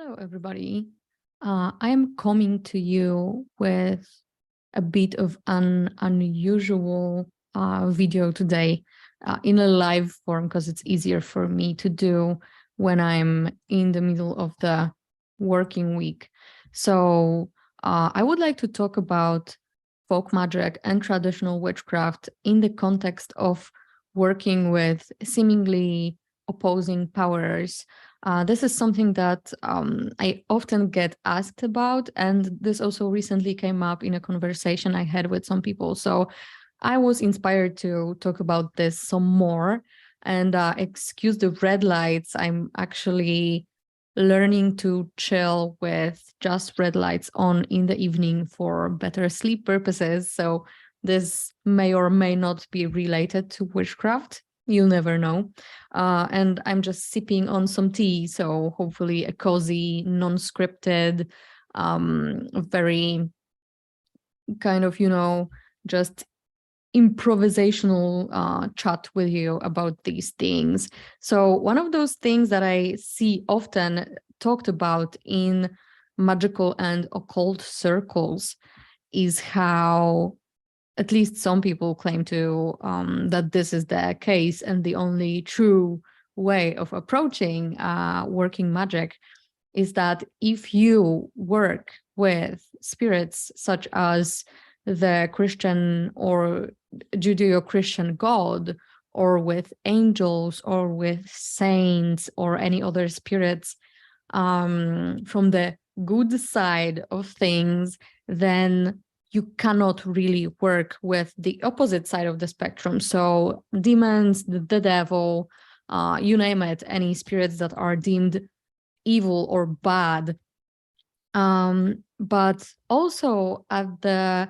Hello, everybody. I am coming to you with a bit of an unusual video today in a live form because it's easier for me to do when I'm in the middle of the working week. So I would like to talk about folk magic and traditional witchcraft in the context of working with seemingly opposing powers. This is something that I often get asked about, and this also recently came up in a conversation I had with some people. So I was inspired to talk about this some more. And excuse the red lights, I'm actually learning to chill with just red lights on in the evening for better sleep purposes. So this may or may not be related to witchcraft. You'll never know. And I'm just sipping on some tea, so hopefully a cozy, non-scripted, very kind of, just improvisational chat with you about these things. So one of those things that I see often talked about in magical and occult circles is how at least some people claim to that this is the case and the only true way of approaching working magic is that if you work with spirits such as the Christian or Judeo-Christian God, or with angels, or with saints, or any other spirits from the good side of things, then you cannot really work with the opposite side of the spectrum. So demons, the devil, you name it, any spirits that are deemed evil or bad. But also at the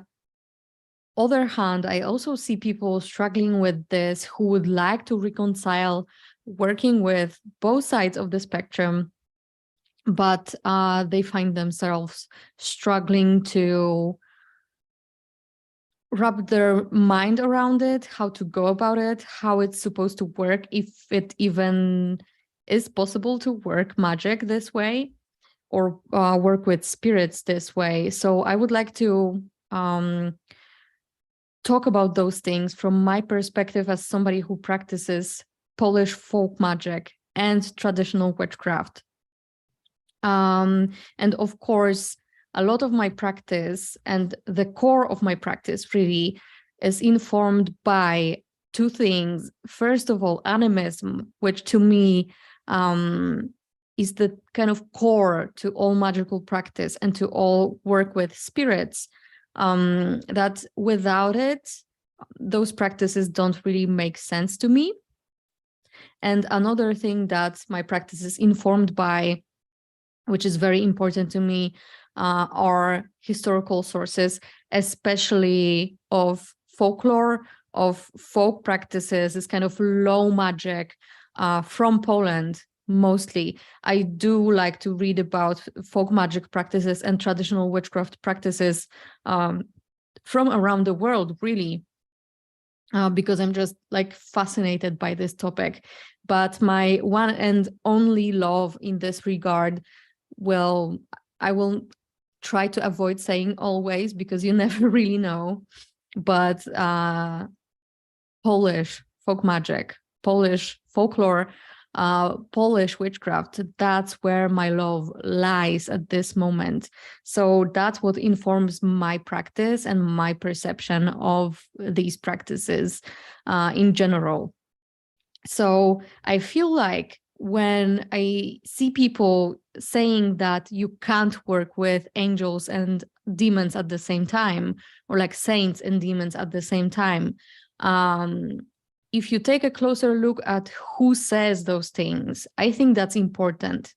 other hand, I also see people struggling with this who would like to reconcile working with both sides of the spectrum, but they find themselves struggling to wrap their mind around it, how to go about it, how it's supposed to work, if it even is possible to work magic this way or work with spirits this way. So I would like to talk about those things from my perspective as somebody who practices Polish folk magic and traditional witchcraft. And of course, a lot of my practice and the core of my practice really is informed by two things. First of all, animism, which to me is the kind of core to all magical practice and to all work with spirits. That without it, those practices don't really make sense to me. And another thing that my practice is informed by, which is very important to me, are historical sources, especially of folklore, of folk practices, this kind of low magic from Poland. Mostly, I do like to read about folk magic practices and traditional witchcraft practices from around the world, really, because I'm just like fascinated by this topic. But my one and only love in this regard, well, I will try to avoid saying always because you never really know, but Polish folk magic, Polish folklore, Polish witchcraft, that's where my love lies at this moment. So that's what informs my practice and my perception of these practices in general. So I feel like when I see people saying that you can't work with angels and demons at the same time, or like saints and demons at the same time, if you take a closer look at who says those things, I think that's important.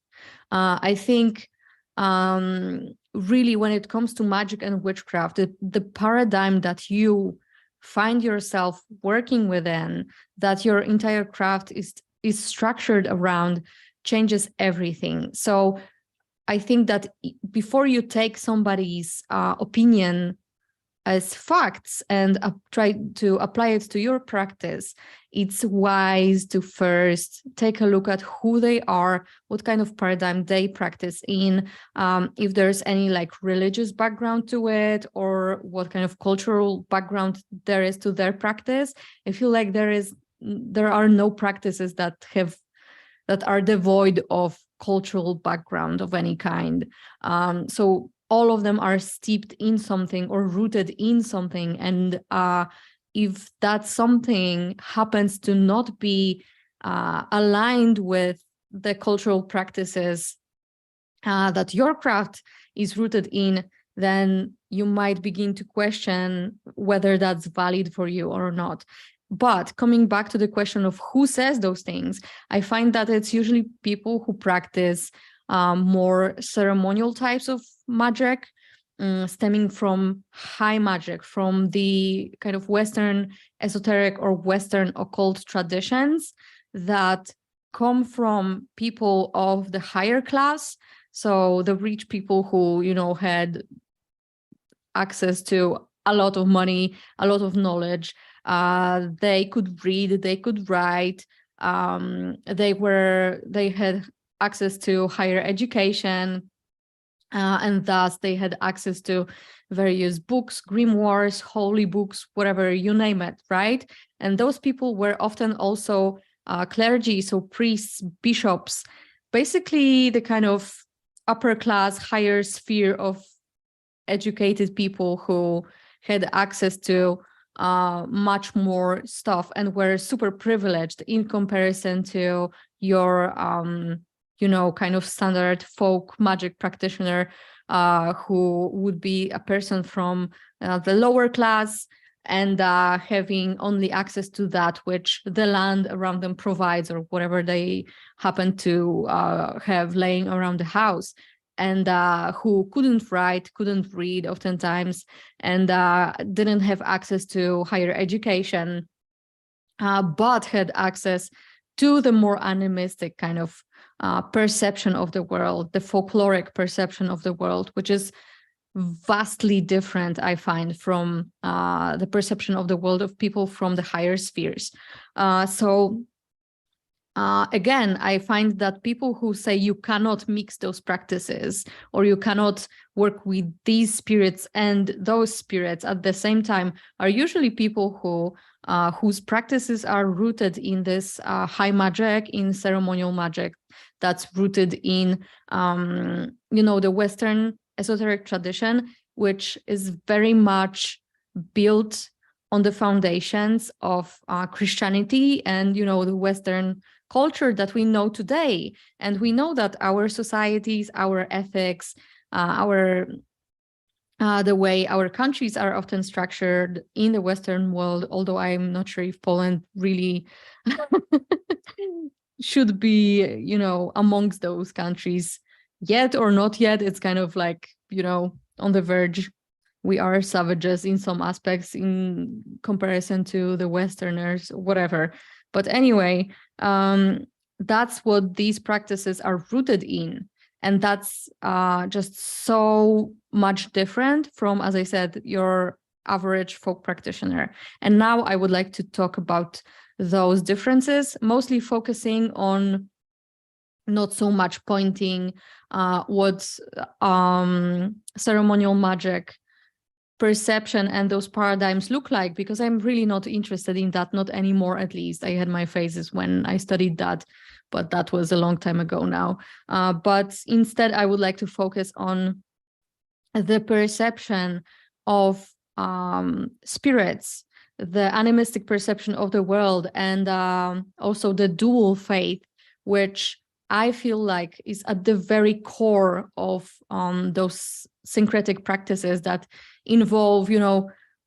I think really when it comes to magic and witchcraft, the paradigm that you find yourself working within, that your entire craft is structured around, changes everything. So I think that before you take somebody's opinion as facts and try to apply it to your practice, it's wise to first take a look at who they are, what kind of paradigm they practice in, if there's any like religious background to it, or what kind of cultural background there is to their practice. I feel like there are no practices that are devoid of cultural background of any kind. So all of them are steeped in something or rooted in something. And if that something happens to not be aligned with the cultural practices that your craft is rooted in, then you might begin to question whether that's valid for you or not. But coming back to the question of who says those things, I find that it's usually people who practice more ceremonial types of magic, stemming from high magic, from the kind of Western esoteric or Western occult traditions that come from people of the higher class. So the rich people who, had access to a lot of money, a lot of knowledge. They could read, they could write. They had access to higher education, and thus they had access to various books, grimoires, holy books, whatever, you name it, right? And those people were often also clergy, so priests, bishops, basically the kind of upper class, higher sphere of educated people who had access to much more stuff and were super privileged in comparison to your kind of standard folk magic practitioner who would be a person from the lower class and having only access to that which the land around them provides, or whatever they happen to have laying around the house, and who couldn't write, couldn't read oftentimes, and didn't have access to higher education, but had access to the more animistic kind of perception of the world, the folkloric perception of the world, which is vastly different, I find, from the perception of the world of people from the higher spheres. Again, I find that people who say you cannot mix those practices, or you cannot work with these spirits and those spirits at the same time, are usually people whose practices are rooted in this high magic, in ceremonial magic, that's rooted in the Western esoteric tradition, which is very much built on the foundations of Christianity and the Western culture that we know today. And we know that our societies, our ethics, the way our countries are often structured in the Western world, although I'm not sure if Poland really should be, amongst those countries yet or not yet. It's kind of like, on the verge. We are savages in some aspects in comparison to the Westerners, whatever. But anyway, that's what these practices are rooted in. And that's just so much different from, as I said, your average folk practitioner. And now I would like to talk about those differences, mostly focusing on not so much pointing what ceremonial magic perception and those paradigms look like, because I'm really not interested in that, not anymore at least. I had my phases when I studied that, but that was a long time ago now. But instead, I would like to focus on the perception of spirits, the animistic perception of the world, and also the dual faith, which I feel like is at the very core of those syncretic practices that involve,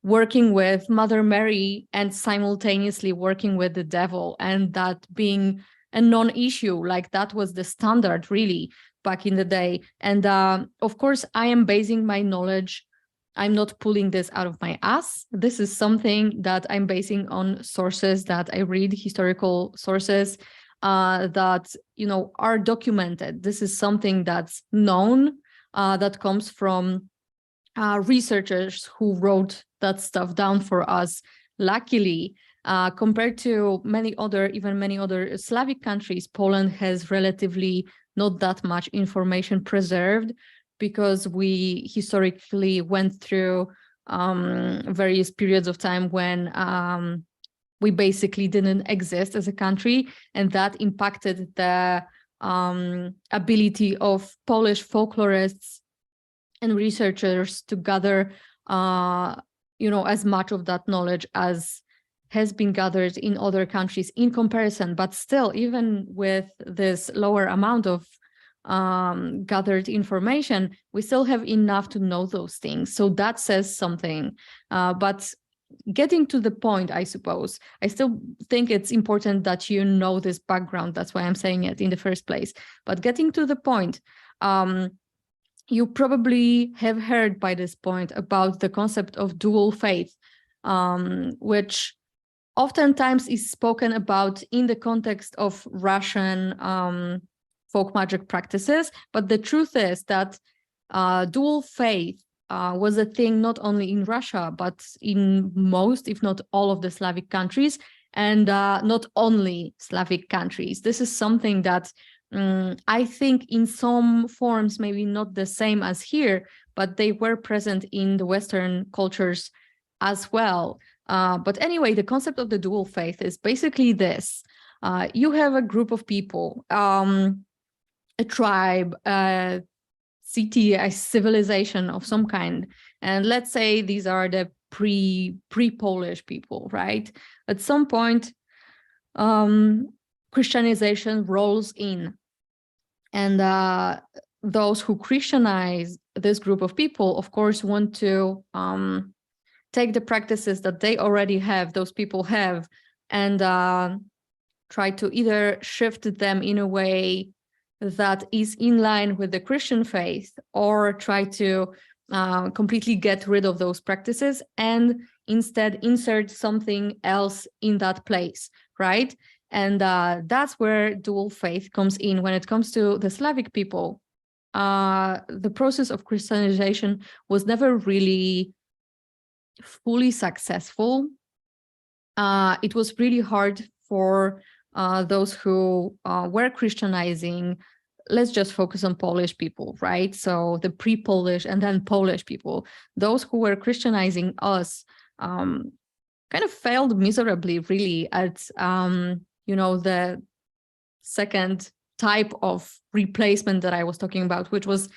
working with Mother Mary and simultaneously working with the devil, and that being a non-issue. Like, that was the standard really back in the day. And of course, I am basing my knowledge. I'm not pulling this out of my ass. This is something that I'm basing on sources that I read, historical sources that, are documented. This is something that's known, that comes from researchers who wrote that stuff down for us. Luckily, compared to many other Slavic countries, Poland has relatively not that much information preserved, because we historically went through various periods of time when we basically didn't exist as a country, and that impacted the ability of Polish folklorists and researchers to gather, as much of that knowledge as has been gathered in other countries in comparison. But still, even with this lower amount of gathered information, we still have enough to know those things. So that says something. But getting to the point, I suppose, I still think it's important that you know this background. That's why I'm saying it in the first place. But getting to the point, you probably have heard by this point about the concept of dual faith, which oftentimes is spoken about in the context of Russian folk magic practices. But the truth is that dual faith was a thing not only in Russia, but in most, if not all, of the Slavic countries, and not only Slavic countries. This is something that I think in some forms, maybe not the same as here, but they were present in the Western cultures as well. But anyway, the concept of the dual faith is basically this. You have a group of people, a tribe, a city, a civilization of some kind. And let's say these are the pre-Polish people, right? At some point, Christianization rolls in. And those who Christianize this group of people, of course, want to take the practices that they already have, those people have, and try to either shift them in a way that is in line with the Christian faith, or try to completely get rid of those practices and instead insert something else in that place, right? And that's where dual faith comes in. When it comes to the Slavic people, the process of Christianization was never really fully successful. It was really hard for those who were Christianizing. Let's just focus on Polish people, right? So the pre-Polish and then Polish people, those who were Christianizing us, kind of failed miserably, really, at the second type of replacement that I was talking about, which was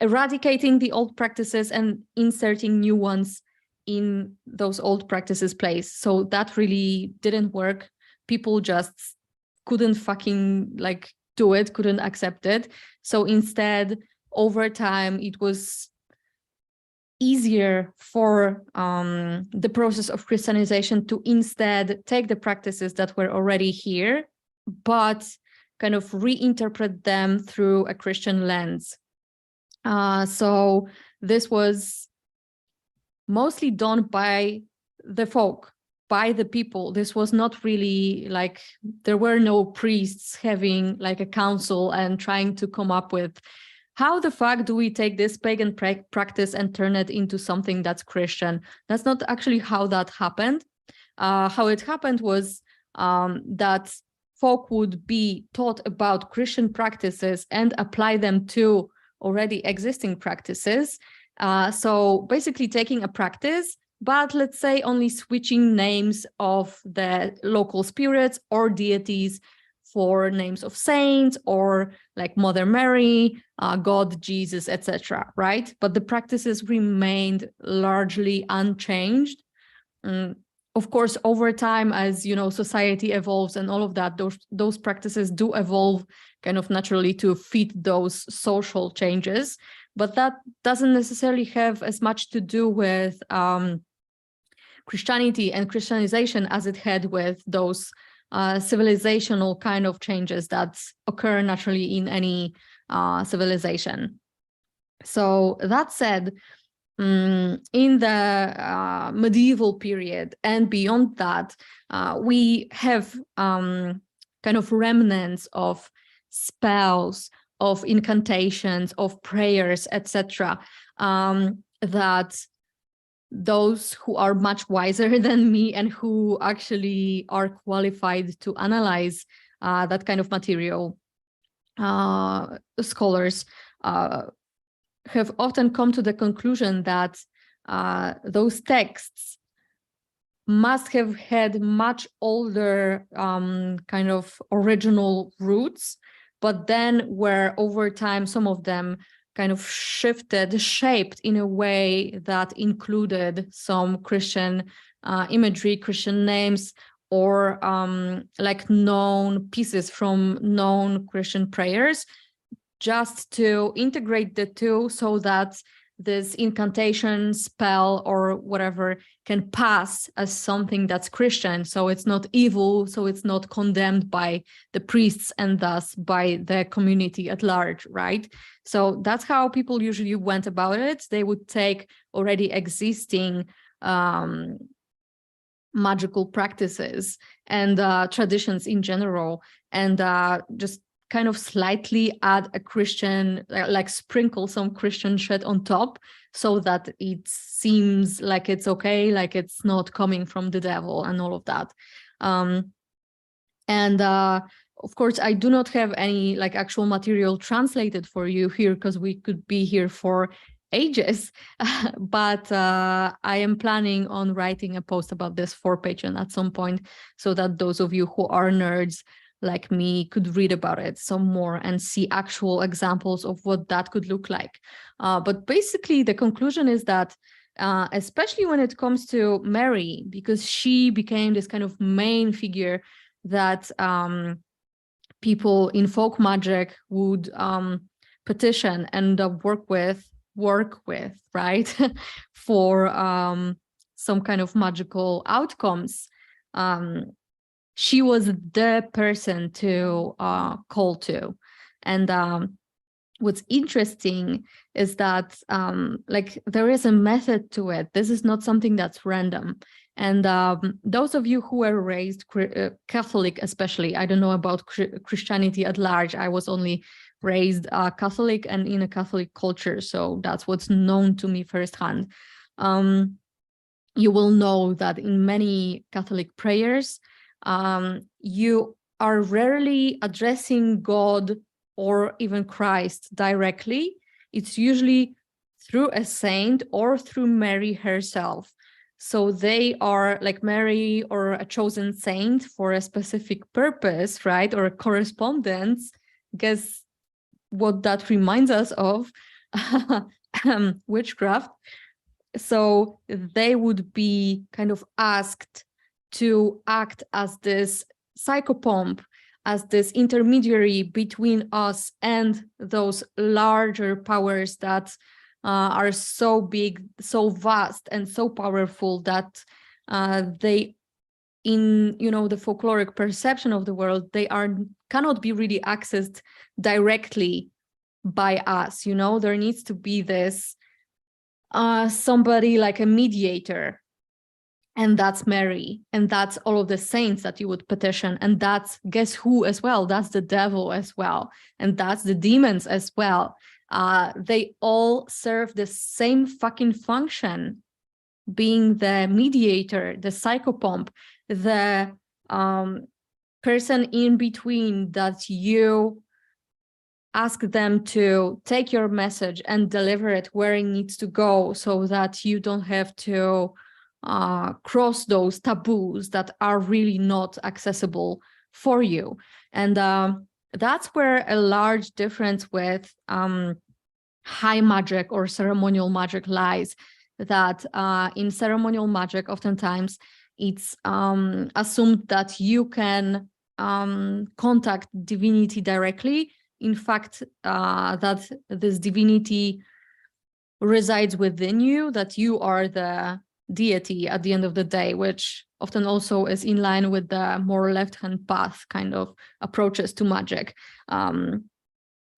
eradicating the old practices and inserting new ones in those old practices' place. So that really didn't work. People just couldn't fucking do it, couldn't accept it. So instead, over time, it was easier for the process of Christianization to instead take the practices that were already here, but kind of reinterpret them through a Christian lens. So this was mostly done by the folk, by the people. This was not really there were no priests having a council and trying to come up with, how the fuck do we take this pagan practice and turn it into something that's Christian? That's not actually how that happened. How it happened was that folk would be taught about Christian practices and apply them to already existing practices. So basically taking a practice, but let's say only switching names of the local spirits or deities for names of saints, or Mother Mary, God, Jesus, etc., right? But the practices remained largely unchanged. Of course, over time, as society evolves and all of that, those practices do evolve kind of naturally to fit those social changes. But that doesn't necessarily have as much to do with Christianity and Christianization as it had with those civilizational kind of changes that occur naturally in any civilization. So that said, in the medieval period and beyond that, we have kind of remnants of spells, of incantations, of prayers, etc. that those who are much wiser than me and who actually are qualified to analyze that kind of material, scholars, have often come to the conclusion that those texts must have had much older kind of original roots, but then where over time some of them kind of shaped in a way that included some Christian imagery, Christian names, or like known pieces from known Christian prayers, just to integrate the two so that this incantation, spell, or whatever can pass as something that's Christian. So it's not evil, so it's not condemned by the priests and thus by the community at large, right? So that's how people usually went about it. They would take already existing magical practices and traditions in general, and just kind of slightly add a Christian, like sprinkle some Christian shit on top so that it seems like it's okay, like it's not coming from the devil and all of that. Of course, I do not have any like actual material translated for you here because we could be here for ages, but I am planning on writing a post about this for Patreon at some point so that those of you who are nerds like me could read about it some more and see actual examples of what that could look like. But basically the conclusion is that especially when it comes to Mary, because she became this kind of main figure that people in folk magic would petition and work with, right, for some kind of magical outcomes. She was the person to call to. And what's interesting is that like there is a method to it. This is not something that's random. And those of you who were raised Catholic, especially, I don't know about Christianity at large. I was only raised Catholic and in a Catholic culture. So that's what's known to me firsthand. You will know that in many Catholic prayers, you are rarely addressing God or even Christ directly. It's usually through a saint or through Mary herself. So they are like Mary or a chosen saint for a specific purpose, right? Or a correspondence. Guess what that reminds us of? Witchcraft. So they would be kind of asked to act as this psychopomp, as this intermediary between us and those larger powers that are so big, so vast, and so powerful that they, in the folkloric perception of the world, they cannot be really accessed directly by us. There needs to be this somebody like a mediator. And that's Mary, and that's all of the saints that you would petition. And that's, guess who as well? That's the devil as well. And that's the demons as well. They all serve the same fucking function, being the mediator, the psychopomp, the person in between that you ask them to take your message and deliver it where it needs to go so that you don't have to cross those taboos that are really not accessible for you. And that's where a large difference with high magic or ceremonial magic lies, that in ceremonial magic, oftentimes it's assumed that you can contact divinity directly. In fact, that this divinity resides within you, that you are the deity at the end of the day, which often also is in line with the more left-hand path kind of approaches to magic. And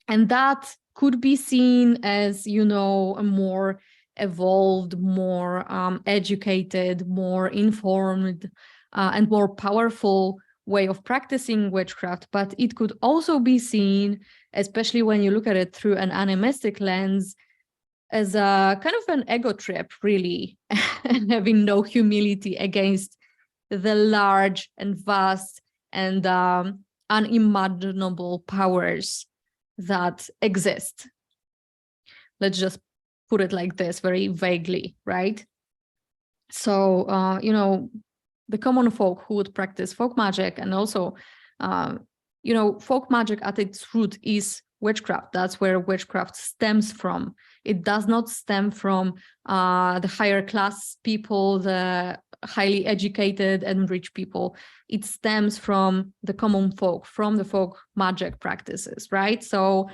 that could be seen as, a more evolved, more educated, more informed, and more powerful way of practicing witchcraft. But it could also be seen, especially when you look at it through an animistic lens, as a kind of an ego trip, really, and having no humility against the large and vast and unimaginable powers that exist. Let's just put it like this, very vaguely, right? So, you know, the common folk who would practice folk magic, and also, you know, folk magic at its root is witchcraft. That's where witchcraft stems from. It does not stem from the higher class people, the highly educated and rich people. It stems from the common folk, from the folk magic practices, right? So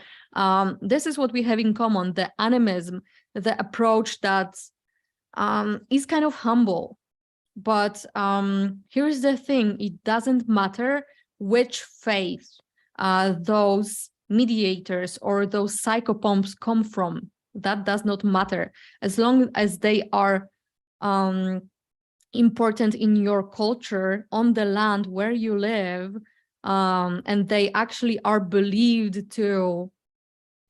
this is what we have in common, the animism, the approach that is kind of humble. But here's the thing, it doesn't matter which faith those mediators or those psychopomps come from. That does not matter. As long as they are important in your culture, on the land where you live, and they actually are believed to,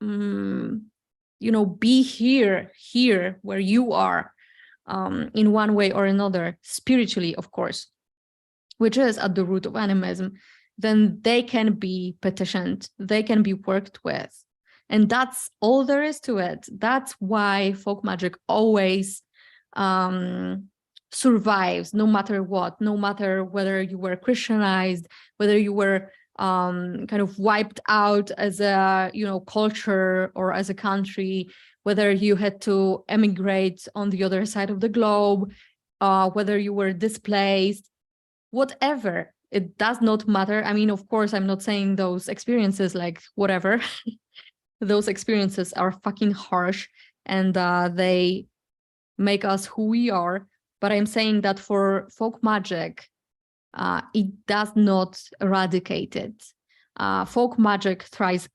you know, be here where you are, in one way or another, spiritually, of course, which is at the root of animism, then they can be petitioned, they can be worked with. And that's all there is to it. That's why folk magic always survives, no matter what, no matter whether you were Christianized, whether you were kind of wiped out as a, you know, culture or as a country, whether you had to emigrate on the other side of the globe, whether you were displaced, whatever, it does not matter. I mean, of course, I'm not saying those experiences, like, whatever. Those experiences are fucking harsh, and they make us who we are. But I'm saying that for folk magic, it does not eradicate it. Folk magic thrives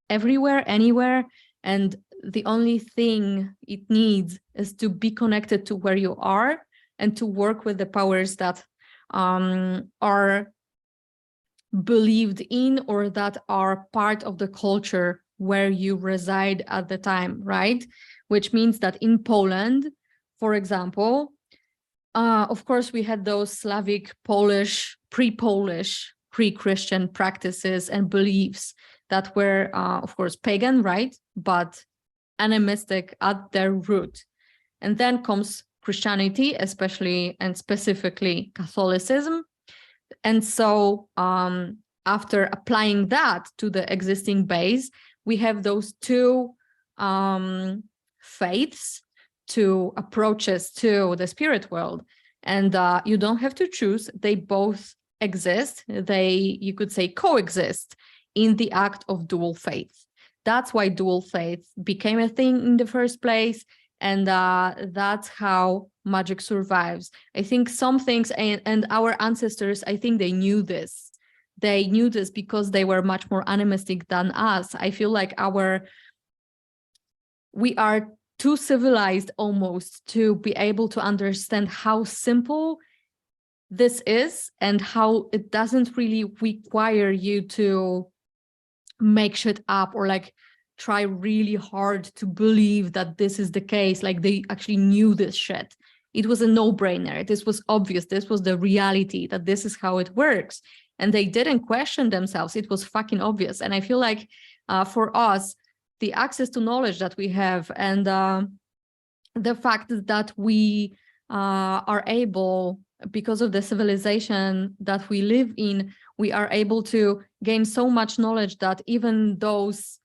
everywhere, anywhere, and the only thing it needs is to be connected to where you are and to work with the powers that are believed in or that are part of the culture where you reside at the time, right? Which means that in Poland, for example, of course, we had those Slavic, Polish, pre-Christian practices and beliefs that were, of course, pagan, right? But animistic at their root. And then comes Christianity, especially and specifically Catholicism. And so after applying that to the existing base, we have those two faiths, two approaches to the spirit world. And you don't have to choose. They both exist. They, you could say, coexist in the act of dual faith. That's why dual faith became a thing in the first place. And that's how magic survives. I think some things, and our ancestors, I think they knew this. They knew this because they were much more animistic than us. I feel like we are too civilized almost to be able to understand how simple this is and how it doesn't really require you to make shit up or like try really hard to believe that this is the case. Like they actually knew this shit. It was a no-brainer. This was obvious. This was the reality that this is how it works. And they didn't question themselves. It was fucking obvious. And I feel like for us, the access to knowledge that we have and the fact that we are able, because of the civilization that we live in, we are able to gain so much knowledge that even those,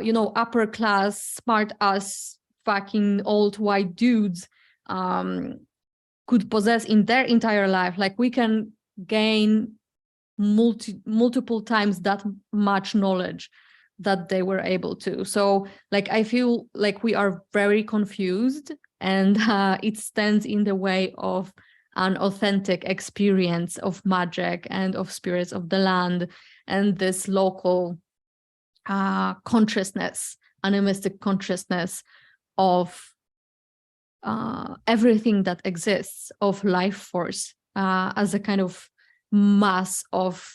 you know, upper class, smart ass, fucking old white dudes could possess in their entire life. Like we can gain multiple times that much knowledge that they were able to. So like I feel like we are very confused, and it stands in the way of an authentic experience of magic and of spirits of the land and this local consciousness, animistic consciousness of everything that exists, of life force as a kind of mass of,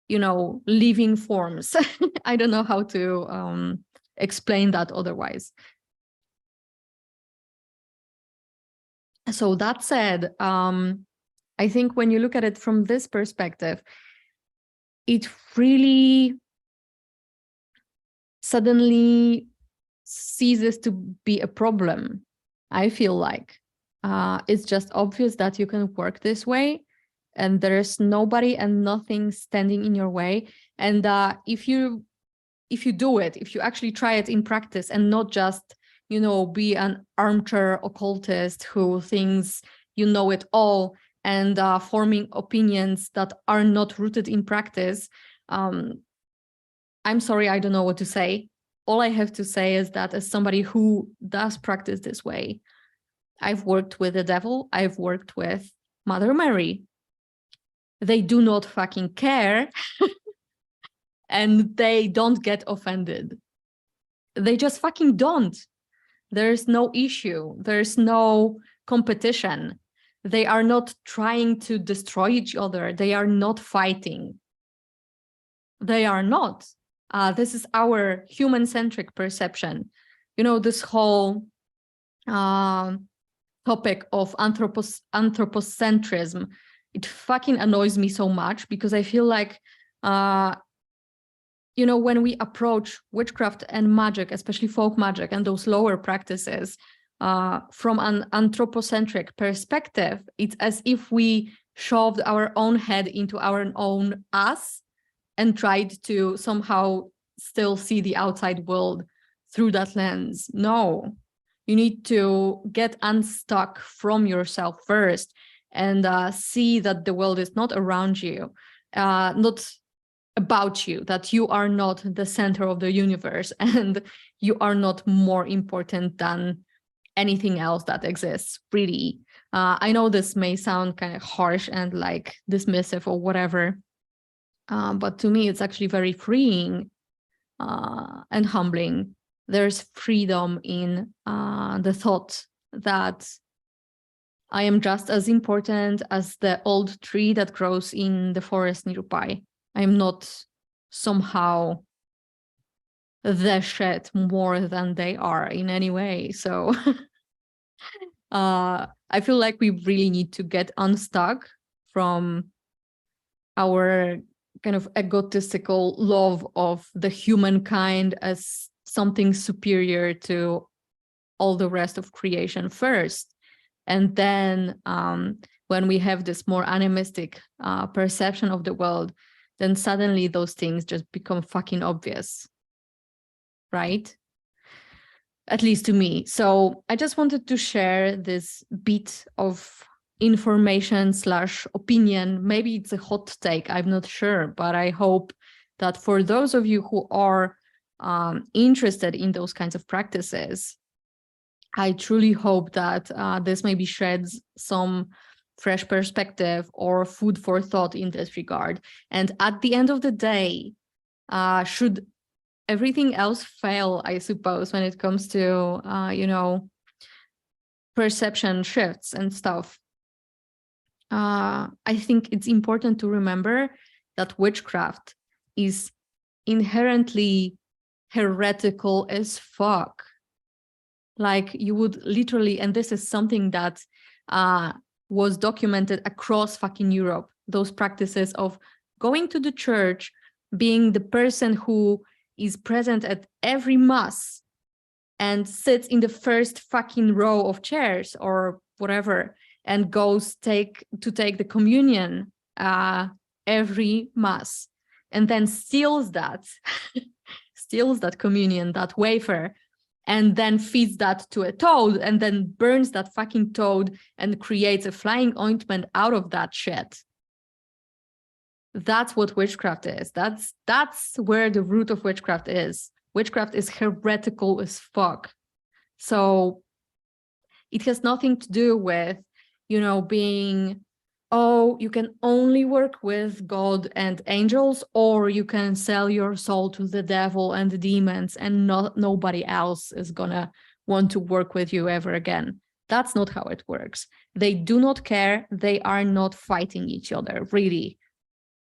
you know, living forms. I don't know how to explain that otherwise. So that said, I think when you look at it from this perspective, it really suddenly ceases to be a problem. I feel like it's just obvious that you can work this way, and there's nobody and nothing standing in your way. And if you do it, if you actually try it in practice and not just, you know, be an armchair occultist who thinks you know it all and forming opinions that are not rooted in practice, I'm sorry, I don't know what to say. All I have to say is that as somebody who does practice this way, I've worked with the devil, I've worked with Mother Mary. They do not fucking care and they don't get offended. They just fucking don't. There's no issue. There's no competition. They are not trying to destroy each other. They are not fighting. They are not. This is our human-centric perception. You know, this whole topic of anthropocentrism, it fucking annoys me so much because I feel like, you know, when we approach witchcraft and magic, especially folk magic and those lower practices, from an anthropocentric perspective, it's as if we shoved our own head into our own ass and tried to somehow still see the outside world through that lens. No, you need to get unstuck from yourself first and see that the world is not around you, not about you, that you are not the center of the universe and you are not more important than anything else that exists, really. I know this may sound kind of harsh and like dismissive or whatever, but to me, it's actually very freeing and humbling. There's freedom in the thought that I am just as important as the old tree that grows in the forest nearby. I'm not somehow the shit more than they are in any way. So I feel like we really need to get unstuck from our kind of egotistical love of the humankind as something superior to all the rest of creation first. And then when we have this more animistic perception of the world, then suddenly those things just become fucking obvious, right? At least to me. So I just wanted to share this bit of information / opinion. Maybe it's a hot take, I'm not sure, but I hope that for those of you who are interested in those kinds of practices, I truly hope that this maybe sheds some fresh perspective or food for thought in this regard. And at the end of the day, should everything else fail, I suppose, when it comes to, you know, perception shifts and stuff, I think it's important to remember that witchcraft is inherently heretical as fuck. Like you would literally, and this is something that was documented across fucking Europe, those practices of going to the church, being the person who is present at every mass and sits in the first fucking row of chairs or whatever, and goes take the communion every mass, and then steals that communion, that wafer, and then feeds that to a toad, and then burns that fucking toad and creates a flying ointment out of that shit. That's what witchcraft is. That's where the root of witchcraft is. Witchcraft is heretical as fuck. So it has nothing to do with, you know, being, oh, you can only work with God and angels, or you can sell your soul to the devil and the demons and nobody else is gonna want to work with you ever again. That's not how it works. They do not care. They are not fighting each other, really.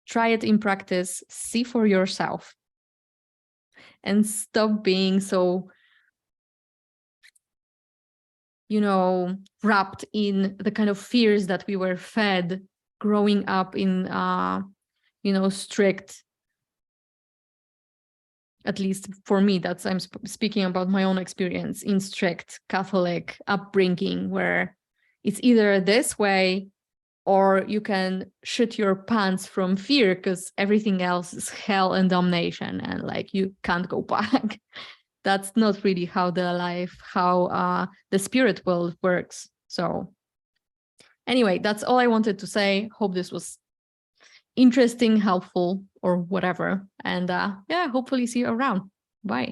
Try it in practice, see for yourself. and stop being so, wrapped in the kind of fears that we were fed growing up in, strict, at least for me, I'm speaking about my own experience, in strict Catholic upbringing, where it's either this way or you can shit your pants from fear because everything else is hell and damnation and like you can't go back. That's not really how the spirit world works. So anyway, that's all I wanted to say. Hope this was interesting, helpful, or whatever. And hopefully see you around. Bye.